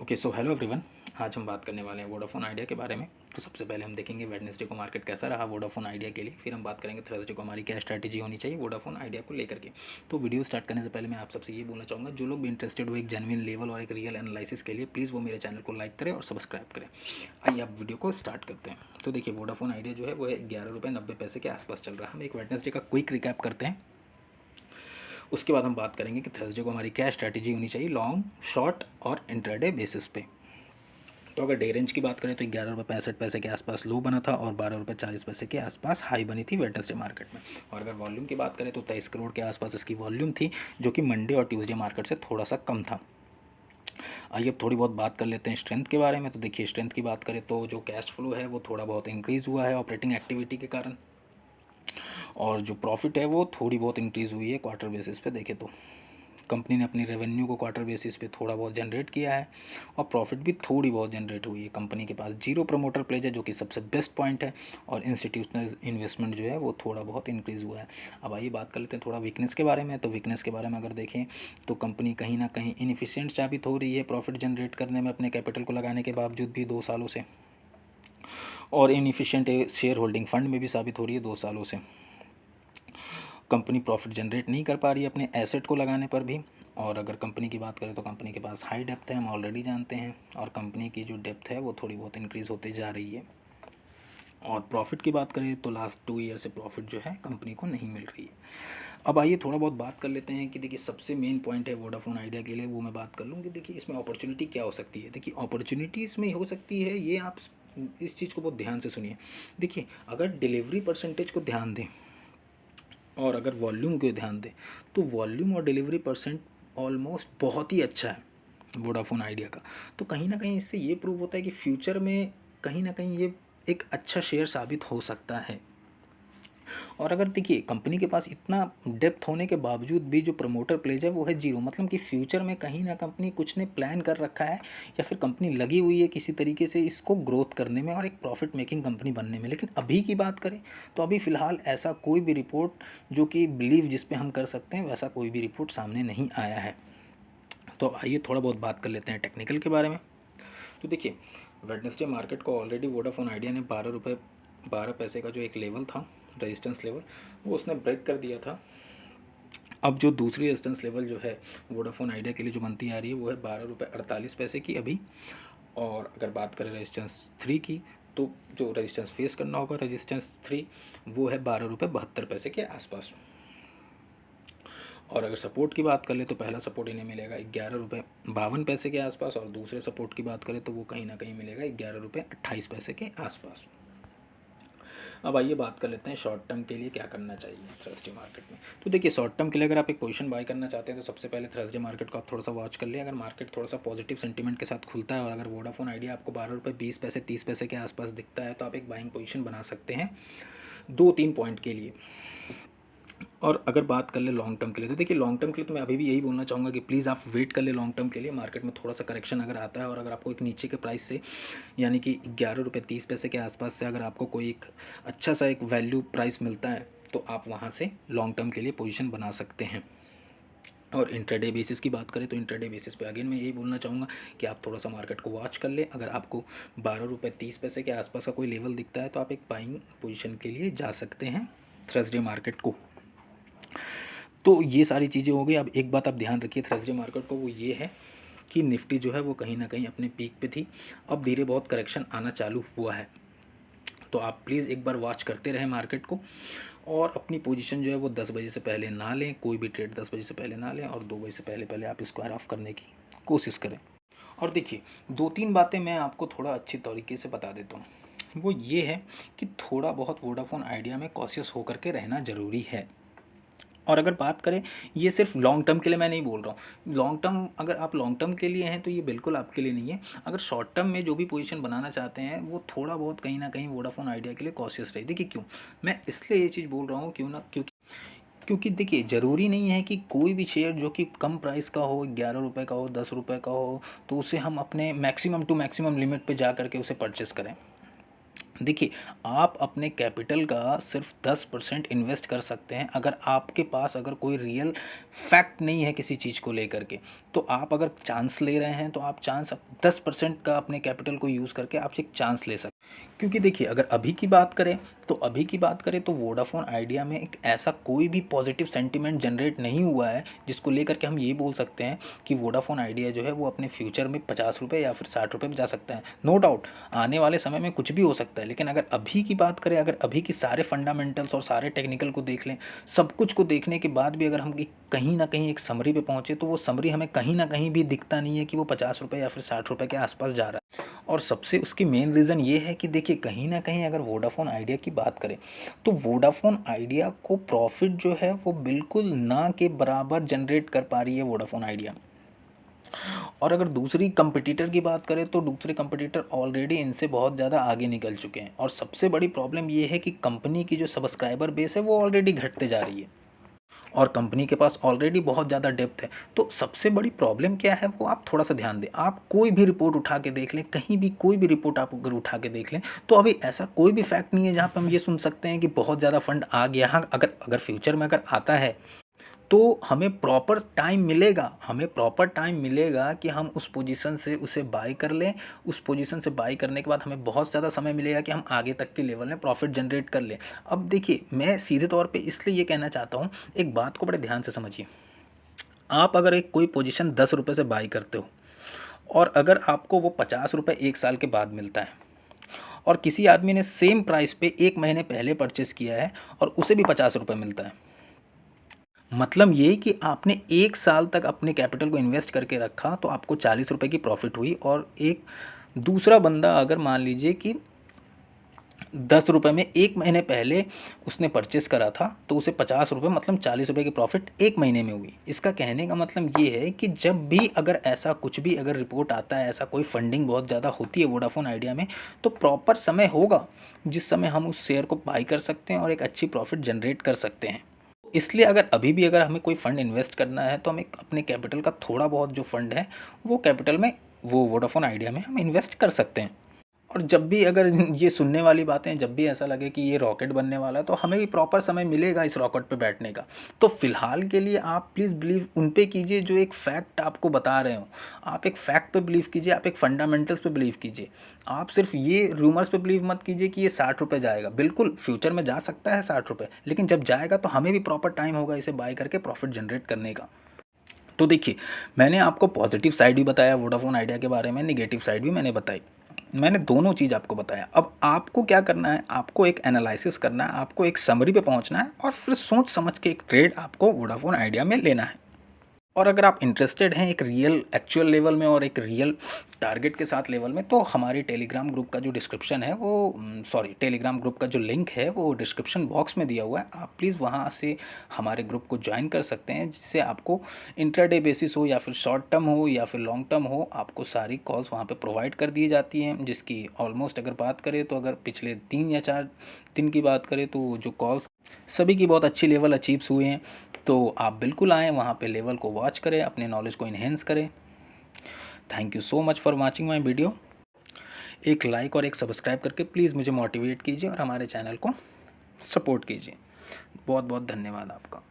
Okay so hello everyone. आज हम बात करने वाले हैं वोडाफोन आइडिया के बारे में। तो सबसे पहले हम देखेंगे वेडनेसडे को मार्केट कैसा रहा वोडाफोन आइडिया के लिए, फिर हम बात करेंगे थर्सडे को हमारी क्या स्ट्रैटेजी होनी चाहिए वोडाफोन आइडिया को लेकर के। तो वीडियो स्टार्ट करने से पहले मैं आप सबसे ये बोलना चाहूँगा, जो लोग भी इंटरेस्टेड हो एक जेन्युइन लेवल और एक रियल एनालिसिस के लिए, प्लीज़ वो मेरे चैनल को लाइक करें और सब्सक्राइब करें। आइए आप वीडियो को स्टार्ट करते हैं। तो देखिए वोडाफोन आइडिया जो है वो है 11 रुपये 90 पैसे के आसपास चल रहा है। हम एक वेडनेसडे का क्विक रिकैप करते हैं, उसके बाद हम बात करेंगे कि थर्सडे को हमारी क्या स्ट्रैटेजी होनी चाहिए लॉन्ग, शॉर्ट और इंट्राडे बेसिस पे। तो अगर डे रेंज की बात करें तो 11 रुपये 65 पैसे के आसपास लो बना था और 12 रुपये 40 पैसे के आसपास हाई बनी थी वेडनेसडे मार्केट में। और अगर वॉल्यूम की बात करें तो 23 करोड़ के आसपास इसकी वॉल्यूम थी, जो कि मंडे और ट्यूसडे मार्केट से थोड़ा सा कम था। आइए अब थोड़ी बहुत बात कर लेते हैं स्ट्रेंथ के बारे में। तो देखिए स्ट्रेंथ की बात करें तो जो कैश फ्लो है वो थोड़ा बहुत इंक्रीज़ हुआ है ऑपरेटिंग एक्टिविटी के कारण, और जो प्रॉफिट है वो थोड़ी बहुत इंक्रीज़ हुई है क्वार्टर बेसिस पे देखें तो। कंपनी ने अपनी रेवेन्यू को क्वार्टर बेसिस पे थोड़ा बहुत जनरेट किया है और प्रॉफिट भी थोड़ी बहुत जनरेट हुई है। कंपनी के पास जीरो प्रमोटर प्लेज है, जो कि सबसे बेस्ट पॉइंट है, और इंस्टीट्यूशनल इन्वेस्टमेंट जो है वो थोड़ा बहुत इंक्रीज़ हुआ है। अब आइए बात कर लेते हैं थोड़ा वीकनेस के बारे में। तो वीकनेस के बारे में अगर देखें तो कंपनी कहीं ना कहीं इनएफिशिएंट साबित हो रही है प्रॉफिट जनरेट करने में अपने कैपिटल को लगाने के बावजूद भी 2 सालों से, और इनएफिशिएंट शेयर होल्डिंग फंड में भी साबित हो रही है 2 सालों से। कंपनी प्रॉफिट जनरेट नहीं कर पा रही है अपने एसेट को लगाने पर भी। और अगर कंपनी की बात करें तो कंपनी के पास हाई डेप्थ है, हम ऑलरेडी जानते हैं, और कंपनी की जो डेप्थ है वो थोड़ी बहुत इंक्रीज़ होते जा रही है। और प्रॉफिट की बात करें तो लास्ट 2 ईयर से प्रॉफिट जो है कंपनी को नहीं मिल रही है। अब आइए थोड़ा बहुत बात कर लेते हैं कि देखिए सबसे मेन पॉइंट है वोडाफोन आइडिया के लिए, वो मैं बात कर लूँ कि देखिए इसमें अपॉर्चुनिटी क्या हो सकती है। देखिए अपॉर्चुनिटी इसमें हो सकती है, ये आप इस चीज़ को बहुत ध्यान से सुनिए। देखिए अगर डिलीवरी परसेंटेज को ध्यान दें और अगर वॉल्यूम को ध्यान दें तो वॉल्यूम और डिलीवरी परसेंट ऑलमोस्ट बहुत ही अच्छा है वोडाफोन आइडिया का। तो कहीं ना कहीं इससे ये प्रूव होता है कि फ्यूचर में कहीं ना कहीं ये एक अच्छा शेयर साबित हो सकता है। और अगर देखिए कंपनी के पास इतना डेप्थ होने के बावजूद भी जो प्रमोटर प्लेज है वो है जीरो, मतलब कि फ्यूचर में कहीं ना कंपनी कुछ ने प्लान कर रखा है, या फिर कंपनी लगी हुई है किसी तरीके से इसको ग्रोथ करने में और एक प्रॉफिट मेकिंग कंपनी बनने में। लेकिन अभी की बात करें तो अभी फ़िलहाल ऐसा कोई भी रिपोर्ट जो कि बिलीव जिस पे हम कर सकते हैं वैसा कोई भी रिपोर्ट सामने नहीं आया है। तो आइए थोड़ा बहुत बात कर लेते हैं टेक्निकल के बारे में। तो देखिए वेडनेसडे मार्केट को ऑलरेडी वोडाफोन आइडिया ने 12 रुपये 12 पैसे का जो एक लेवल था रेजिस्टेंस लेवल, वो उसने ब्रेक कर दिया था। अब जो दूसरी रेजिस्टेंस लेवल जो है वोडाफोन आइडिया के लिए जो बनती आ रही है वो है 12 रुपये 48 पैसे की अभी। और अगर बात करें रेजिस्टेंस 3 की, तो जो रेजिस्टेंस फेस करना होगा रेजिस्टेंस 3 वो है 12 रुपये 72 पैसे के आसपास। और अगर सपोर्ट की बात कर ले तो पहला सपोर्ट इन्हें मिलेगा 11 रुपये 52 पैसे के आसपास, और दूसरे सपोर्ट की बात करें तो वो कहीं ना कहीं मिलेगा 11 रुपये 28 पैसे के आसपास। अब आइए बात कर लेते हैं शॉर्ट टर्म के लिए क्या करना चाहिए थर्सडे मार्केट में। तो देखिए शॉर्ट टर्म के लिए अगर आप एक पोजीशन बाय करना चाहते हैं तो सबसे पहले थर्सडे मार्केट को आप थोड़ा सा वॉच कर लें। अगर मार्केट थोड़ा सा पॉजिटिव सेंटीमेंट के साथ खुलता है और अगर वोडाफोन आइडिया आपको 12 रुपये 20 पैसे 30 पैसे के आसपास दिखता है तो आप एक बाइंग पोजीशन बना सकते हैं 2-3 पॉइंट के लिए। और अगर बात कर ले लॉन्ग टर्म के लिए तो देखिए लॉन्ग टर्म के लिए तो मैं अभी भी यही बोलना चाहूँगा कि प्लीज़ आप वेट कर ले लॉन्ग टर्म के लिए। मार्केट में थोड़ा सा करेक्शन अगर आता है और अगर आपको एक नीचे के प्राइस से, यानी कि 11 रुपये 30 पैसे के आसपास से अगर आपको कोई एक अच्छा सा एक वैल्यू प्राइस मिलता है तो आप वहाँ से लॉन्ग टर्म के लिए पोजीशन बना सकते हैं। और इंट्राडे बेसिस की बात करें तो इंट्राडे बेसिस पे अगेन मैं यही बोलना चाहूँगा कि आप थोड़ा सा मार्केट को वॉच कर लें। अगर आपको 12 रुपये 30 पैसे के आसपास का कोई लेवल दिखता है तो आप एक बाइंग पोजीशन के लिए जा सकते हैं थर्सडे मार्केट को। तो ये सारी चीज़ें हो गई। अब एक बात आप ध्यान रखिए थर्सडे मार्केट को, वो ये है कि निफ्टी जो है वो कहीं ना कहीं अपने पीक पे थी, अब धीरे बहुत करेक्शन आना चालू हुआ है। तो आप प्लीज़ एक बार वॉच करते रहें मार्केट को, और अपनी पोजीशन जो है वो 10 बजे से पहले ना लें, कोई भी ट्रेड 10 बजे से पहले ना लें, और 2 बजे से पहले पहले आप स्क्वायर ऑफ करने की कोशिश करें। और देखिए 2-3 बातें मैं आपको थोड़ा अच्छी तरीके से बता देता हूँ। वो ये है कि थोड़ा बहुत वोडाफोन आइडिया में कॉशियस होकर के रहना ज़रूरी है। और अगर बात करें, ये सिर्फ लॉन्ग टर्म के लिए मैं नहीं बोल रहा हूँ। लॉन्ग टर्म अगर आप लॉन्ग टर्म के लिए हैं तो ये बिल्कुल आपके लिए नहीं है। अगर शॉर्ट टर्म में जो भी पोजीशन बनाना चाहते हैं वो थोड़ा बहुत कहीं ना कहीं वोडाफोन आइडिया के लिए कॉशियस रहे। देखिए क्यों मैं इसलिए ये चीज़ बोल रहा हूँ, क्यों ना क्योंकि देखिए ज़रूरी नहीं है कि कोई भी शेयर जो कि कम प्राइस का हो, 11 रुपये का हो, 10 रुपये का हो, तो उसे हम अपने मैक्सिमम टू मैक्सिमम लिमिट पे जा करके उसे परचेस करें। देखिए, आप अपने कैपिटल का सिर्फ 10% इन्वेस्ट कर सकते हैं अगर आपके पास अगर कोई रियल फैक्ट नहीं है किसी चीज़ को लेकर के। तो आप अगर चांस ले रहे हैं तो आप चांस 10% का अपने कैपिटल को यूज़ करके आप एक चांस ले सकते हैं। क्योंकि देखिए, अगर अभी की बात करें तो वोडाफोन आइडिया में एक ऐसा कोई भी पॉजिटिव सेंटिमेंट जनरेट नहीं हुआ है जिसको लेकर के हम ये बोल सकते हैं कि वोडाफोन आइडिया जो है वो अपने फ्यूचर में 50 रुपये या फिर 60 रुपये में जा सकता है। नो डाउट आने वाले समय में कुछ भी हो सकता है, लेकिन अगर अभी की बात करें, अगर अभी की सारे फंडामेंटल्स और सारे टेक्निकल को देख लें, सब कुछ को देखने के बाद भी अगर हम कहीं ना कहीं एक समरी पे पहुँचे तो वो समरी हमें कहीं ना कहीं भी दिखता नहीं है कि वो 50 रुपये या फिर 60 रुपये के आसपास जा रहा है। और सबसे उसकी मेन रीज़न ये है कि देखिए, कहीं ना कहीं अगर वोडाफोन आइडिया की बात करें तो वोडाफोन आइडिया को प्रॉफिट जो है वो बिल्कुल ना के बराबर जनरेट कर पा रही है वोडाफोन आइडिया। और अगर दूसरी कंपटीटर की बात करें तो दूसरे कंपटीटर ऑलरेडी इनसे बहुत ज़्यादा आगे निकल चुके हैं। और सबसे बड़ी प्रॉब्लम ये है कि कंपनी की जो सब्सक्राइबर बेस है वो ऑलरेडी घटते जा रही है और कंपनी के पास ऑलरेडी बहुत ज़्यादा डेप्थ है। तो सबसे बड़ी प्रॉब्लम क्या है वो आप थोड़ा सा ध्यान दें। आप कोई भी रिपोर्ट उठा के देख लें, कहीं भी कोई भी रिपोर्ट आप अगर उठा के देख लें तो अभी ऐसा कोई भी फैक्ट नहीं है जहाँ पे हम ये सुन सकते हैं कि बहुत ज़्यादा फंड आ गया। हाँ, अगर अगर फ्यूचर में अगर आता है तो हमें प्रॉपर टाइम मिलेगा कि हम उस पोजीशन से उसे बाई कर लें। उस पोजीशन से बाई करने के बाद हमें बहुत ज़्यादा समय मिलेगा कि हम आगे तक के लेवल में प्रॉफिट जनरेट कर लें। अब देखिए, मैं सीधे तौर पे इसलिए ये कहना चाहता हूँ, एक बात को बड़े ध्यान से समझिए। आप अगर एक कोई पोजीशन 10 रुपये से बाई करते हो और अगर आपको वो 50 रुपये 1 साल के बाद मिलता है और किसी आदमी ने सेम प्राइस पे 1 महीने पहले परचेस किया है और उसे भी 50 रुपये मिलता है, मतलब ये कि आपने 1 साल तक अपने कैपिटल को इन्वेस्ट करके रखा तो आपको 40 रुपये की प्रॉफिट हुई। और एक दूसरा बंदा अगर मान लीजिए कि 10 रुपये में 1 महीने पहले उसने परचेस करा था तो उसे 50 रुपये मतलब 40 रुपये की प्रॉफिट 1 महीने में हुई। इसका कहने का मतलब ये है कि जब भी अगर ऐसा कुछ भी अगर रिपोर्ट आता है, ऐसा कोई फंडिंग बहुत ज़्यादा होती है वोडाफोन आइडिया में, तो प्रॉपर समय होगा जिस समय हम उस शेयर को बाई कर सकते हैं और एक अच्छी प्रॉफिट जनरेट कर सकते हैं। इसलिए अगर अभी भी अगर हमें कोई फ़ंड इन्वेस्ट करना है तो हमें अपने कैपिटल का थोड़ा बहुत जो फ़ंड है वो कैपिटल में, वो वोडाफोन आइडिया में हम इन्वेस्ट कर सकते हैं। और जब भी अगर ये सुनने वाली बातें, जब भी ऐसा लगे कि ये रॉकेट बनने वाला है तो हमें भी प्रॉपर समय मिलेगा इस रॉकेट पे बैठने का। तो फ़िलहाल के लिए आप प्लीज़ बिलीव उन पे कीजिए जो एक फ़ैक्ट आपको बता रहे हो। आप एक फ़ैक्ट पे बिलीव कीजिए, आप एक फंडामेंटल्स पे बिलीव कीजिए। आप सिर्फ ये रूमर्स पे बिलीव मत कीजिए कि ये 60 रुपये जाएगा। बिल्कुल फ्यूचर में जा सकता है 60 रुपये, लेकिन जब जाएगा तो हमें भी प्रॉपर टाइम होगा इसे बाय करके प्रॉफिट जनरेट करने का। तो देखिए, मैंने आपको पॉजिटिव साइड भी बताया वोडाफोन आइडिया के बारे में, नेगेटिव साइड भी मैंने बताई। मैंने दोनों चीज़ आपको बताया। अब आपको क्या करना है, आपको एक एनालिसिस करना है, आपको एक समरी पे पहुंचना है और फिर सोच समझ के एक ट्रेड आपको वोडाफोन आइडिया में लेना है। और अगर आप इंटरेस्टेड हैं एक रियल एक्चुअल लेवल में और एक रियल टारगेट के साथ लेवल में, तो हमारी टेलीग्राम ग्रुप का जो डिस्क्रिप्शन है वो टेलीग्राम ग्रुप का जो लिंक है वो डिस्क्रिप्शन बॉक्स में दिया हुआ है। आप प्लीज़ वहाँ से हमारे ग्रुप को ज्वाइन कर सकते हैं, जिससे आपको इंट्राडे बेसिस हो या फिर शॉर्ट टर्म हो या फिर लॉन्ग टर्म हो, आपको सारी कॉल्स वहाँ पे प्रोवाइड कर दी जाती हैं। जिसकी ऑलमोस्ट अगर बात करें तो अगर पिछले 3 या 4 दिन की बात करें तो जो कॉल्स सभी की बहुत अच्छी लेवल अचीव्स हुए हैं। तो आप बिल्कुल आएँ वहाँ पे, लेवल को वॉच करें, अपने नॉलेज को इन्हेंस करें। Thank you so much for watching my video. एक लाइक और एक सब्सक्राइब करके प्लीज़ मुझे मोटिवेट कीजिए और हमारे चैनल को सपोर्ट कीजिए। बहुत बहुत धन्यवाद आपका।